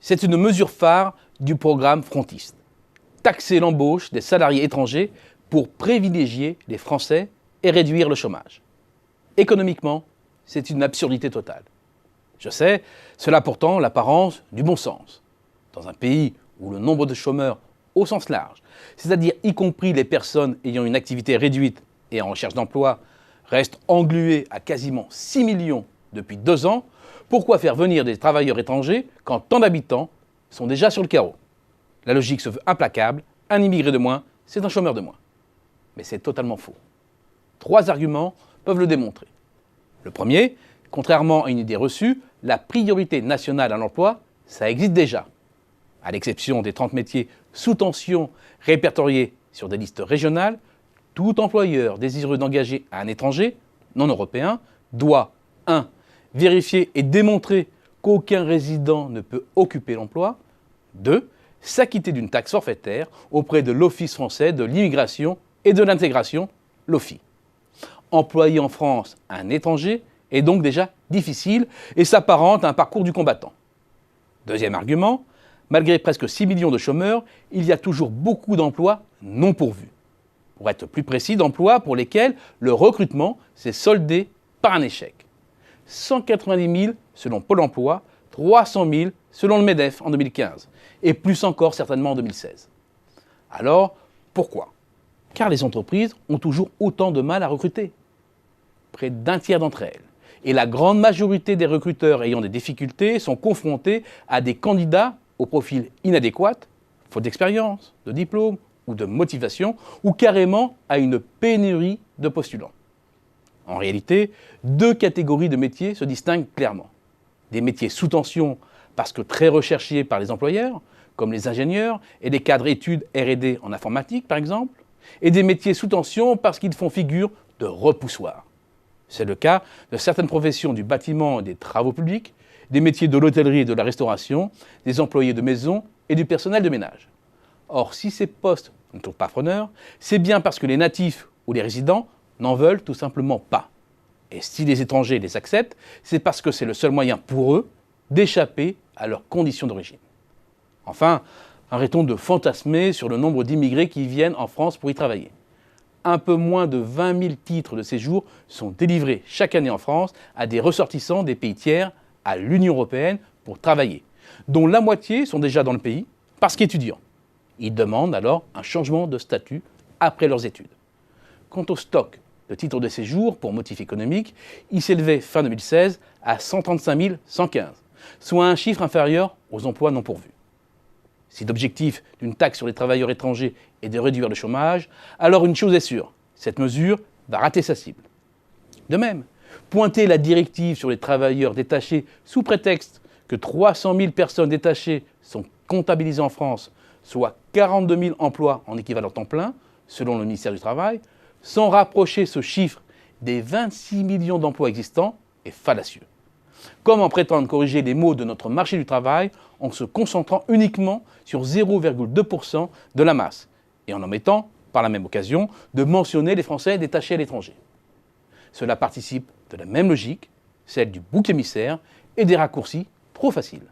C'est une mesure phare du programme frontiste. Taxer l'embauche des salariés étrangers pour privilégier les Français et réduire le chômage. Économiquement, c'est une absurdité totale. Je sais, cela a pourtant l'apparence du bon sens. Dans un pays où le nombre de chômeurs au sens large, c'est-à-dire y compris les personnes ayant une activité réduite et en recherche d'emploi, reste englué à quasiment 6 millions depuis 2 ans, pourquoi faire venir des travailleurs étrangers quand tant d'habitants sont déjà sur le carreau? La logique se veut implacable, un immigré de moins, c'est un chômeur de moins. Mais c'est totalement faux. 3 arguments peuvent le démontrer. Le premier, contrairement à une idée reçue, la priorité nationale à l'emploi, ça existe déjà. À l'exception des 30 métiers sous tension répertoriés sur des listes régionales, tout employeur désireux d'engager un étranger, non européen, doit 1. Vérifier et démontrer qu'aucun résident ne peut occuper l'emploi. 2. S'acquitter d'une taxe forfaitaire auprès de l'Office français de l'immigration et de l'intégration, l'OFII. Employer en France un étranger est donc déjà difficile et s'apparente à un parcours du combattant. Deuxième argument, malgré presque 6 millions de chômeurs, il y a toujours beaucoup d'emplois non pourvus. Pour être plus précis, d'emplois pour lesquels le recrutement s'est soldé par un échec. 190 000 selon Pôle emploi, 300 000 selon le MEDEF en 2015, et plus encore certainement en 2016. Alors, pourquoi? Car les entreprises ont toujours autant de mal à recruter. Près d'un tiers d'entre elles, et la grande majorité des recruteurs ayant des difficultés sont confrontés à des candidats au profil inadéquat, faute d'expérience, de diplôme ou de motivation, ou carrément à une pénurie de postulants. En réalité, 2 catégories de métiers se distinguent clairement. Des métiers sous tension parce que très recherchés par les employeurs, comme les ingénieurs et les cadres études R&D en informatique par exemple, et des métiers sous tension parce qu'ils font figure de repoussoirs. C'est le cas de certaines professions du bâtiment et des travaux publics, des métiers de l'hôtellerie et de la restauration, des employés de maison et du personnel de ménage. Or, si ces postes ne trouvent pas preneurs, c'est bien parce que les natifs ou les résidents n'en veulent tout simplement pas. Et si les étrangers les acceptent, c'est parce que c'est le seul moyen pour eux d'échapper à leurs conditions d'origine. Enfin, arrêtons de fantasmer sur le nombre d'immigrés qui viennent en France pour y travailler. Un peu moins de 20 000 titres de séjour sont délivrés chaque année en France à des ressortissants des pays tiers à l'Union européenne pour travailler, dont la moitié sont déjà dans le pays parce qu'étudiants. Ils demandent alors un changement de statut après leurs études. Quant au stock de titres de séjour pour motif économique, il s'élevait fin 2016 à 135 115, soit un chiffre inférieur aux emplois non pourvus. Si l'objectif d'une taxe sur les travailleurs étrangers est de réduire le chômage, alors une chose est sûre, cette mesure va rater sa cible. De même, pointer la directive sur les travailleurs détachés sous prétexte que 300 000 personnes détachées sont comptabilisées en France, soit 42 000 emplois en équivalent temps plein, selon le ministère du Travail, sans rapprocher ce chiffre des 26 millions d'emplois existants, est fallacieux. Comment prétendre corriger les maux de notre marché du travail en se concentrant uniquement sur 0,2% de la masse et en omettant, par la même occasion, de mentionner les Français détachés à l'étranger? Cela participe de la même logique, celle du bouc émissaire et des raccourcis trop faciles.